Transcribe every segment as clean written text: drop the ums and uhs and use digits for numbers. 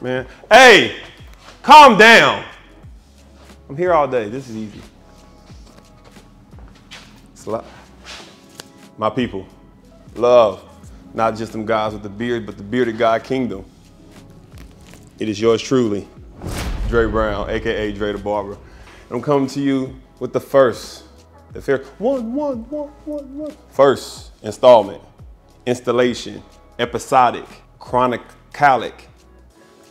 man. Hey, calm down. I'm here all day. This is easy. It's a lot. My people, love, not just them guys with the beard, but the bearded guy kingdom. It is yours truly, Dre Brown, AKA Dre the Barber. And I'm coming to you with the first, first installment, installation, episodic, chronicalic,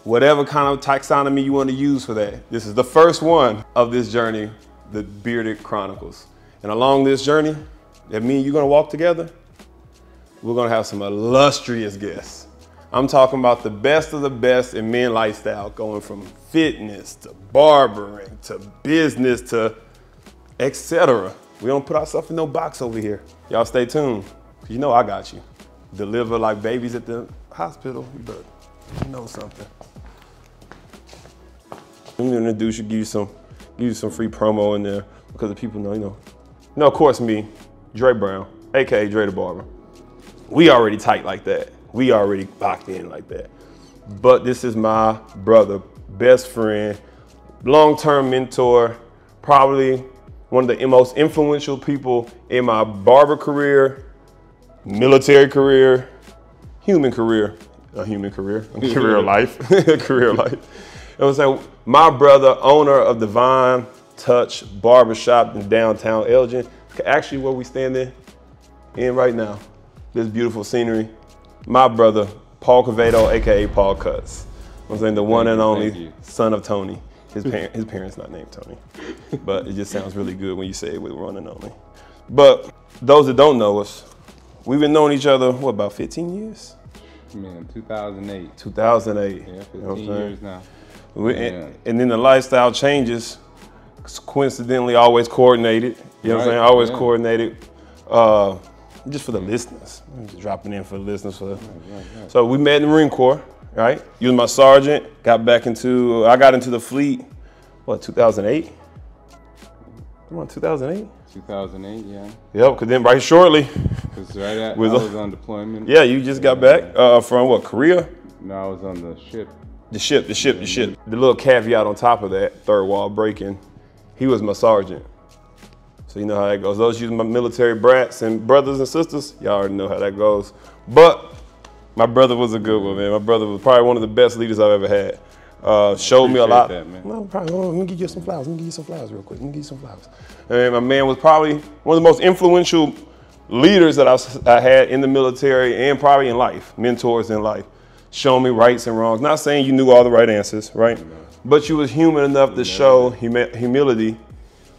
whatever kind of taxonomy you want to use for that. This is the first one of this journey, the Bearded Chronicles. And along this journey, that me and you're gonna walk together, we're gonna have some illustrious guests. I'm talking about the best of the best in men lifestyle, going from fitness to barbering to business to etc. We don't put ourselves in no box over here. Y'all stay tuned, because you know I got you. Deliver like babies at the hospital, but you know something. I'm gonna introduce you, give you some free promo in there, because the people know, you know, of course me, Dre Brown, AKA Dre the Barber. We already tight like that. We already locked in like that. But this is my brother, best friend, long-term mentor, probably one of the most influential people in my barber career, military career, career life, career life. You know what I'm saying? My brother, owner of Divine Touch Barbershop in downtown Elgin, actually where we standing in right now. This beautiful scenery. My brother, Paul Quevedo, AKA Paul Cuts. I'm saying the one and only son of Tony. His parents not named Tony, but it just sounds really good when you say it with one and only. But those that don't know us, we've been knowing each other, what, about 15 years? Man, 2008. 2008. Yeah, 15 years now. And then the lifestyle changes, coincidentally always coordinated. You know what I'm saying? Always coordinated. Just for the listeners. I'm just dropping in for the listeners. So we met in the Marine Corps, right? You was my sergeant, I got into the fleet, what, 2008? Come on, 2008? 2008, yeah. Yep, because then right shortly. Because I was on deployment. Yeah, you just got back from what, Korea? No, I was on the ship. The ship. The little caveat on top of that, third wall breaking, he was my sergeant. So you know how that goes. Those of you my military brats and brothers and sisters, y'all already know how that goes. But my brother was a good one, man. My brother was probably one of the best leaders I've ever had. Showed me a lot. That, man. No, probably, let me give you some flowers. Let me give you some flowers real quick. Let me give you some flowers. And my man was probably one of the most influential leaders that I had in the military and probably in life, mentors in life. Showing me rights and wrongs. Not saying you knew all the right answers, right? No. But you was human enough to show humility,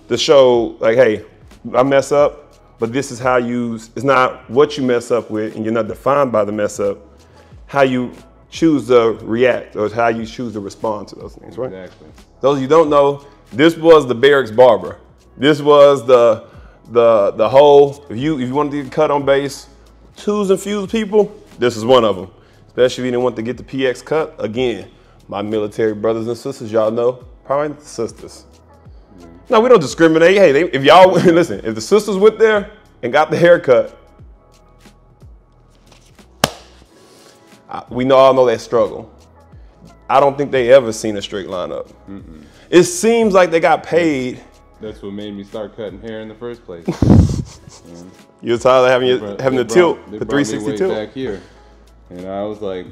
to show like, hey, I mess up, but this is how it's not what you mess up with, and you're not defined by the mess up, how you choose to react or how you choose to respond to those things, right? Exactly. Those of you don't know, this was the Barracks barber. This was the whole, if you wanted to get cut on base, twos and fuse people, this is one of them. Especially if you didn't want to get the PX cut. Again, my military brothers and sisters, y'all know, probably the sisters. No, we don't discriminate. Hey, if y'all, listen, if the sisters went there and got the haircut, we all know that struggle. I don't think they ever seen a straight line up. It seems like they got paid. That's what made me start cutting hair in the first place. You were tired of having the tilt, the 360 tilt? Back here. And I was like,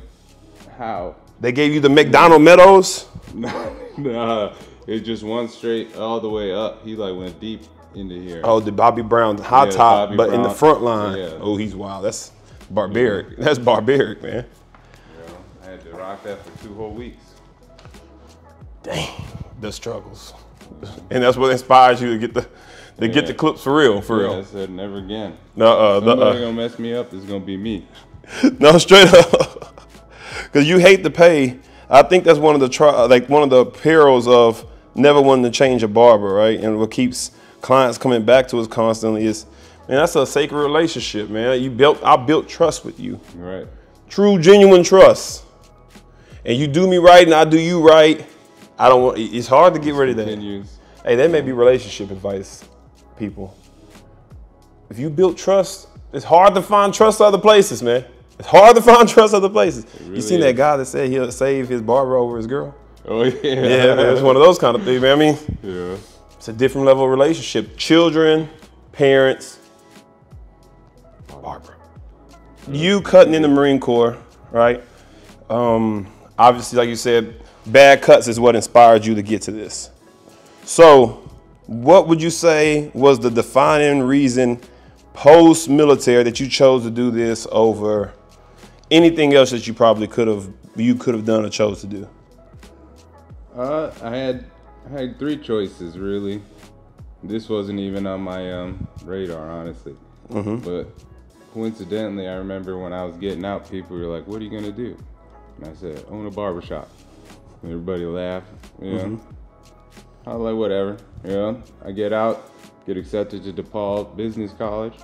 how? They gave you the McDonald Meadows? Nah, it just went straight all the way up. He like went deep into here. Oh, the Bobby Brown high top, but in the front line. Yeah. Oh, he's wild. That's barbaric. Yeah. That's barbaric, man. Yeah, I had to rock that for 2 whole weeks. Dang, the struggles. And that's what inspires you to get the clips for real, I said never again. Somebody gonna mess me up, it's gonna be me. No, straight up. Because you hate to pay. I think that's one of the perils of never wanting to change a barber, right? And what keeps clients coming back to us constantly is, man, that's a sacred relationship, man. I built trust with you. Right. True, genuine trust. And you do me right and I do you right. It's hard to get rid of that. Hey, that may be relationship advice, people. If you build trust, it's hard to find trust other places, man. It's hard to find trust other places. Really you seen that guy that said he'll save his barber over his girl? Oh yeah. Yeah, it's one of those kind of things, man. I mean, Yeah. it's a different level of relationship. Children, parents, barber. You cutting in the Marine Corps, right? Obviously, like you said, bad cuts is what inspired you to get to this. So, what would you say was the defining reason post-military that you chose to do this over anything else that you probably could have done or chose to do? I had 3 choices really. This wasn't even on my radar, honestly. But coincidentally, I remember when I was getting out, people were like, "What are you gonna do?" And I said, "Own a barbershop." And everybody laughed. You know? I was like, "Whatever." You know, I get out, get accepted to DePaul Business College,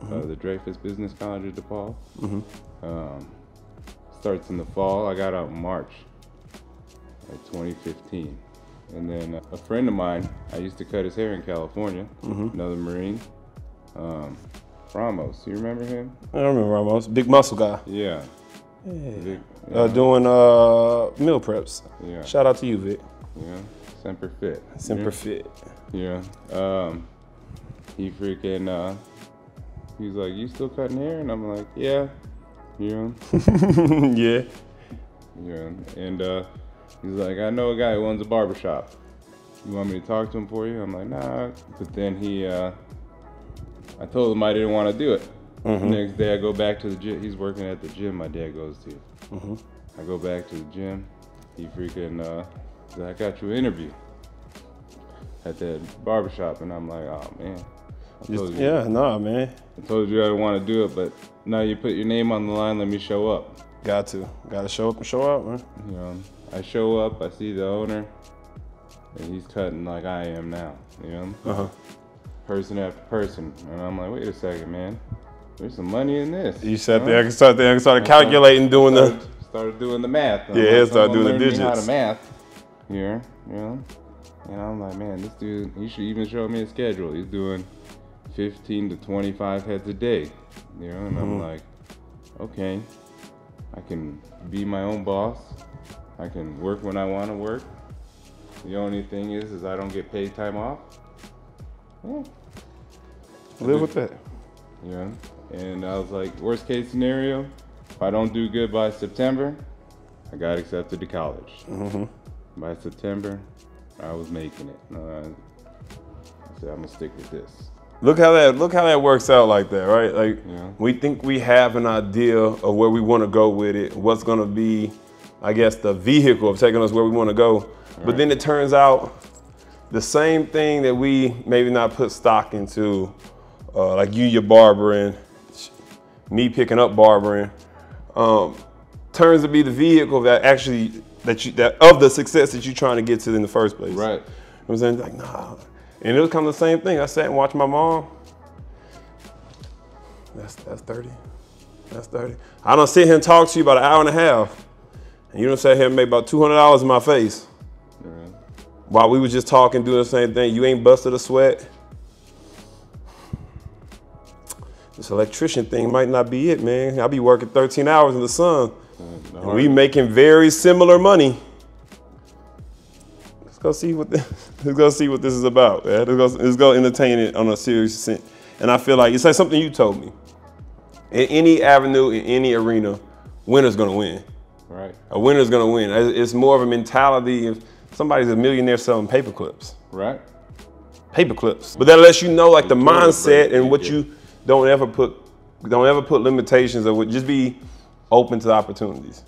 the Dreyfus Business College at DePaul. Starts in the fall. I got out in March of 2015. And then a friend of mine, I used to cut his hair in California, another Marine, Ramos. You remember him? I remember Ramos, big muscle guy. Yeah. Doing meal preps. Yeah. Shout out to you, Vic. Yeah. Semper Fit. Semper Fit. Yeah. He freaking, he's like, "You still cutting hair?" And I'm like, "Yeah." You know? Yeah. Yeah. And he's like, "I know a guy who owns a barbershop. You want me to talk to him for you?" I'm like, "Nah." But then I told him I didn't want to do it. The next day I go back to the gym. He's working at the gym my dad goes to. I go back to the gym. He freaking, he's like, "I got you an interview at that barbershop." And I'm like, "Oh man." Yeah, nah, man. I told you I didn't want to do it, but now you put your name on the line, let me show up. Gotta show up and show out, man. You know, I show up, I see the owner, and he's cutting like I am now, you know? Person after person. And I'm like, "Wait a second, man. There's some money in this." You sat there, I started calculating, started doing the math. Yeah, started doing the digits. How to math here, you know? And I'm like, man, this dude, he should even show me a schedule. He's doing 15 to 25 heads a day, you know? And I'm like, okay, I can be my own boss. I can work when I want to work. The only thing is I don't get paid time off. Yeah. Live with that. Yeah. And I was like, worst case scenario, if I don't do good by September, I got accepted to college. By September, I was making it. I said, I'm gonna stick with this. Look how that works out like that, right? Like we think we have an idea of where we want to go with it, what's gonna be, I guess, the vehicle of taking us where we want to go. But then it turns out the same thing that we maybe not put stock into, like you, your barbering, me picking up barbering, turns to be the vehicle that actually that of the success that you're trying to get to in the first place. Right. You know what I'm saying? Like, nah. And it was kind of the same thing. I sat and watched my mom. That's 30. That's 30. I done sit here and talk to you about an hour and a half. And you done sat here and made about $200 in my face. While we was just talking, doing the same thing. You ain't busted a sweat. This electrician thing might not be it, man. I be working 13 hours in the sun. And we making very similar money. Let's go see what this is about, man. Let's go entertain it on a serious sense. And I feel like it's like something you told me. In any avenue, in any arena, winner's gonna win. Right. A winner's gonna win. It's more of a mentality of somebody's a millionaire selling paper clips. Right. Paper clips. But that lets you know like the mindset and what you don't ever put limitations of it. Just be open to the opportunities.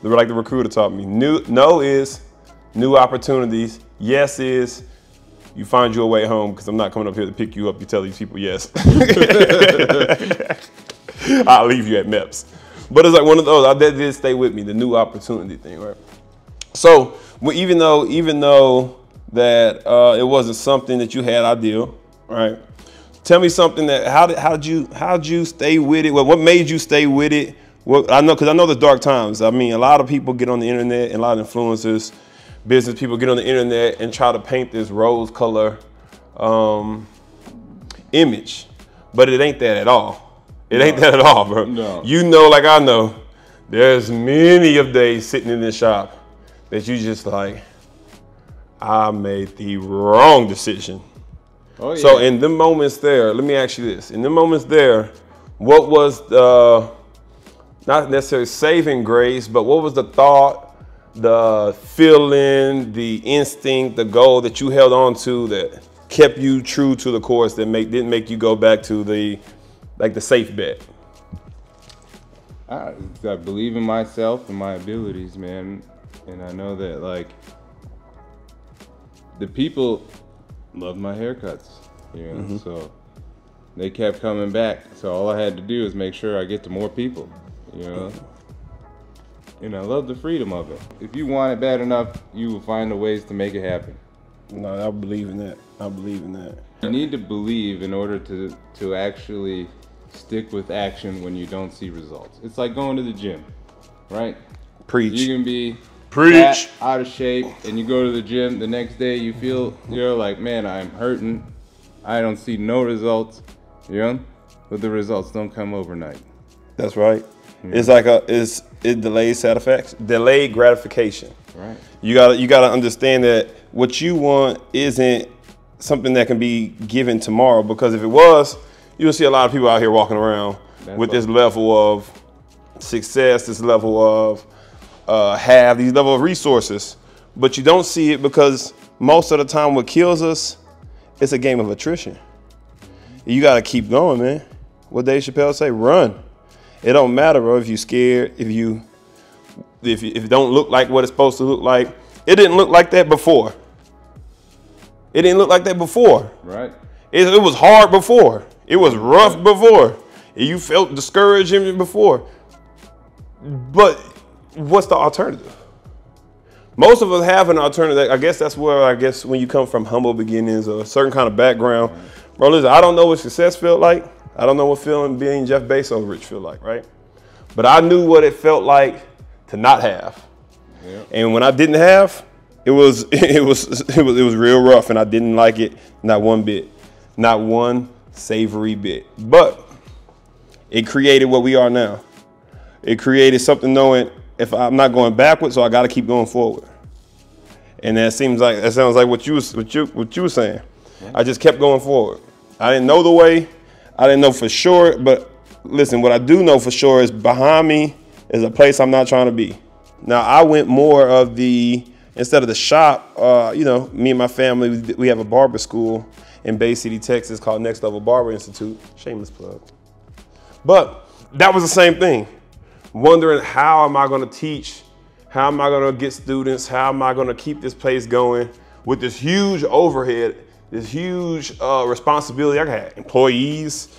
Right. Like the recruiter taught me. No is new opportunities. Yes is you find your way home, because I'm not coming up here to pick you up. You tell these people yes. I'll leave you at MEPS. But it's like one of those, that did stay with me, the new opportunity thing, right? So even though that it wasn't something that you had ideal, right? Tell me something that how'd you stay with it? Well, what made you stay with it? Well, I know there's dark times. I mean, a lot of people get on the internet, and a lot of influencers, business people get on the internet and try to paint this rose color image, but it ain't that at all. It ain't that at all, bro. No. You know, like I know, there's many of days sitting in this shop that you just like, I made the wrong decision. Oh, yeah. So in the moments there, let me ask you this. In the moments there, what was the, not necessarily saving grace, but what was the thought, the feeling, the instinct, the goal that you held on to that kept you true to the course that didn't make you go back to the safe bet? I believe in myself and my abilities, man. And I know that, like, the people love my haircuts, you know, so they kept coming back. So all I had to do is make sure I get to more people, you know. And I love the freedom of it. If you want it bad enough, you will find the ways to make it happen. No, I believe in that. I believe in that. You need to believe in order to actually stick with action when you don't see results. It's like going to the gym, right? Preach. You can be Preach. fat, out of shape, and you go to the gym, the next day you feel, you're like, man, I'm hurting. I don't see no results, you know? But the results don't come overnight. That's right. Yeah. It's like it delays satisfaction, delayed gratification. Right. You gotta understand that what you want isn't something that can be given tomorrow, because if it was, you'll see a lot of people out here walking around with this level of success, this level of these level of resources, but you don't see it because most of the time what kills us, it's a game of attrition. You got to keep going, man. What Dave Chappelle say? Run. It don't matter, bro, if you're scared, if it don't look like what it's supposed to look like. It didn't look like that before. It didn't look like that before. Right. It was hard before. It was rough before. You felt discouraged before. But what's the alternative? Most of us have an alternative. I guess that's where, when you come from humble beginnings or a certain kind of background, bro, listen, I don't know what success felt like. I don't know what feeling being Jeff Bezos rich feel like, right? But I knew what it felt like to not have. Yeah. And when I didn't have, it was real rough, and I didn't like it, not one bit, not one savory bit. But it created what we are now. It created something knowing if I'm not going backwards, so I got to keep going forward. And that sounds like what you were saying. Yeah. I just kept going forward. I didn't know the way. I didn't know for sure, but listen, what I do know for sure is behind me is a place I'm not trying to be. Now, I went more of instead of the shop, me and my family, we have a barber school in Bay City, Texas called Next Level Barber Institute. Shameless plug. But that was the same thing. Wondering, how am I going to teach? How am I going to get students? How am I going to keep this place going with this huge overhead, this huge responsibility? I got employees,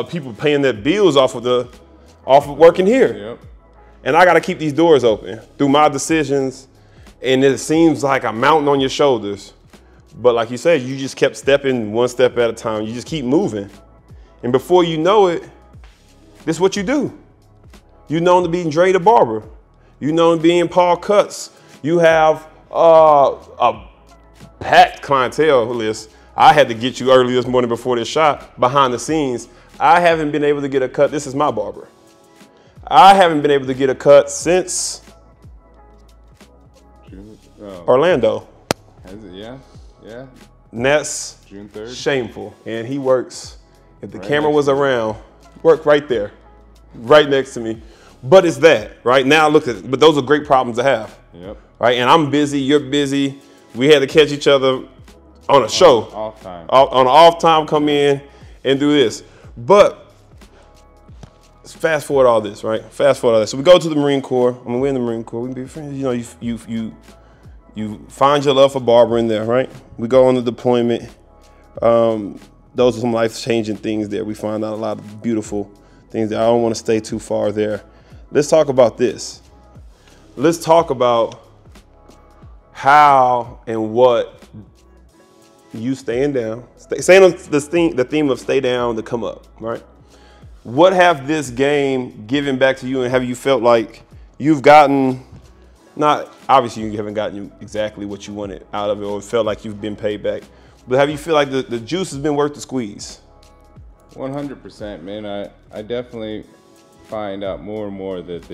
people paying their bills off of working here. Yep. And I got to keep these doors open through my decisions. And it seems like a mountain on your shoulders. But like you said, you just kept stepping one step at a time. You just keep moving. And before you know it, this is what you do. You're known to be Dre the Barber. You're known to be in Paul Cuts. You have a packed clientele list. I had to get you early this morning before this shot, behind the scenes. I haven't been able to get a cut. This is my barber. I haven't been able to get a cut since Orlando. Has it? Yeah. Yeah. And that's June 3rd. Shameful. And he works, if the camera was around, worked right there, right next to me. But it's that, right? Now look at it. But those are great problems to have. Yep. Right? And I'm busy, you're busy. We had to catch each other on a show. Off time. On an off time, come in and do this. But let's fast forward all this, right? Fast forward all this. So we go to the Marine Corps. I mean, we're in the Marine Corps. We can be friends. You know, you find your love for barbering there, right? We go on the deployment. Those are some life-changing things there. We find out a lot of beautiful things there. I don't want to stay too far there. Let's talk about this. Let's talk about how and what you staying down. Staying on the theme of stay down to come up, right? What have this game given back to you, and have you felt like you've gotten, not obviously you haven't gotten exactly what you wanted out of it or felt like you've been paid back, but have you feel like the juice has been worth the squeeze? 100%, man. I definitely find out more and more that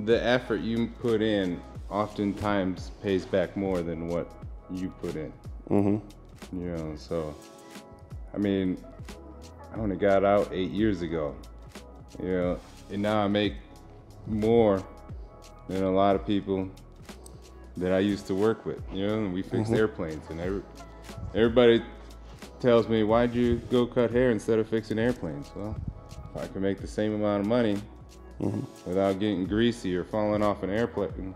the effort you put in oftentimes pays back more than what you put in. Mm-hmm. You know, so I mean, I only got out 8 years ago. You know, and now I make more than a lot of people that I used to work with. You know, and we fix airplanes, and everybody tells me, why'd you go cut hair instead of fixing airplanes? Well, if I can make the same amount of money without getting greasy or falling off an airplane,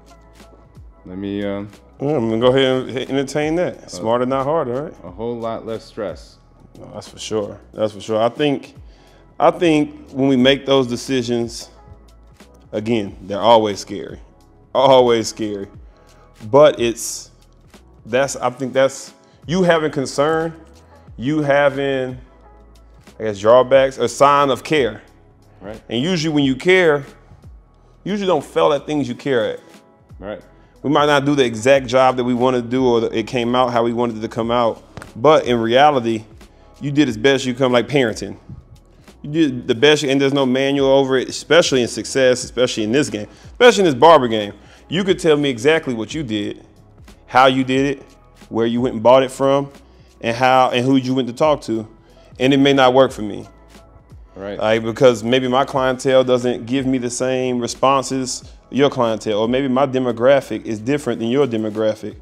let me I'm gonna go ahead and entertain that. Smarter, not harder, right? A whole lot less stress. No, that's for sure. That's for sure. I think when we make those decisions, again, they're always scary. Always scary. But I think that's you having concern, you having, I guess, drawbacks, a sign of care. Right. And usually when you care, you usually don't fail at things you care at. Right. We might not do the exact job that we wanted to do, or it came out how we wanted it to come out. But in reality, you did as best you come, like parenting. You did the best, and there's no manual over it, especially in success, especially in this game, especially in this barber game. You could tell me exactly what you did, how you did it, where you went and bought it from, and who you went to talk to, and it may not work for me. Right. Like, because maybe my clientele doesn't give me the same responses your clientele, or maybe my demographic is different than your demographic.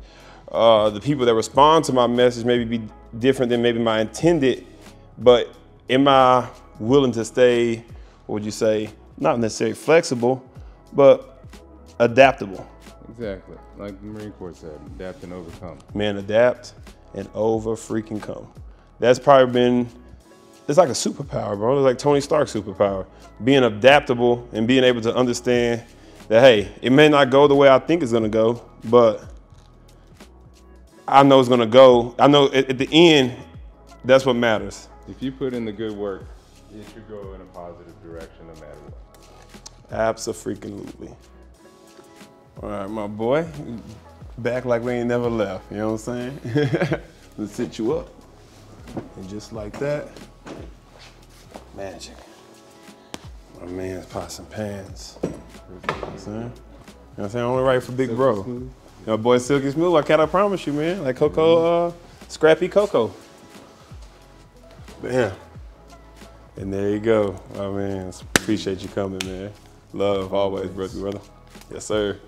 The people that respond to my message maybe be different than maybe my intended, but am I willing to stay, what would you say, not necessarily flexible, but adaptable? Exactly, like the Marine Corps said, adapt and overcome. Man, adapt and over freaking come. That's probably been, it's like a superpower, bro. It's like Tony Stark's superpower. Being adaptable and being able to understand that, hey, it may not go the way I think it's gonna go, but I know it's gonna go. I know at the end, that's what matters. If you put in the good work, it should go in a positive direction no matter what. Abso-freaking-lutely. All right, my boy. Back like we ain't never left, you know what I'm saying? Let's sit you up. And just like that, magic. My man's pots and pans. You know what I'm saying? You know what I'm saying? Only right for big bro. You know, boy, silky smooth. I promise you, man. Like Coco, Scrappy Coco. Bam. And there you go. I mean, appreciate you coming, man. Love always, brother. Yes, sir.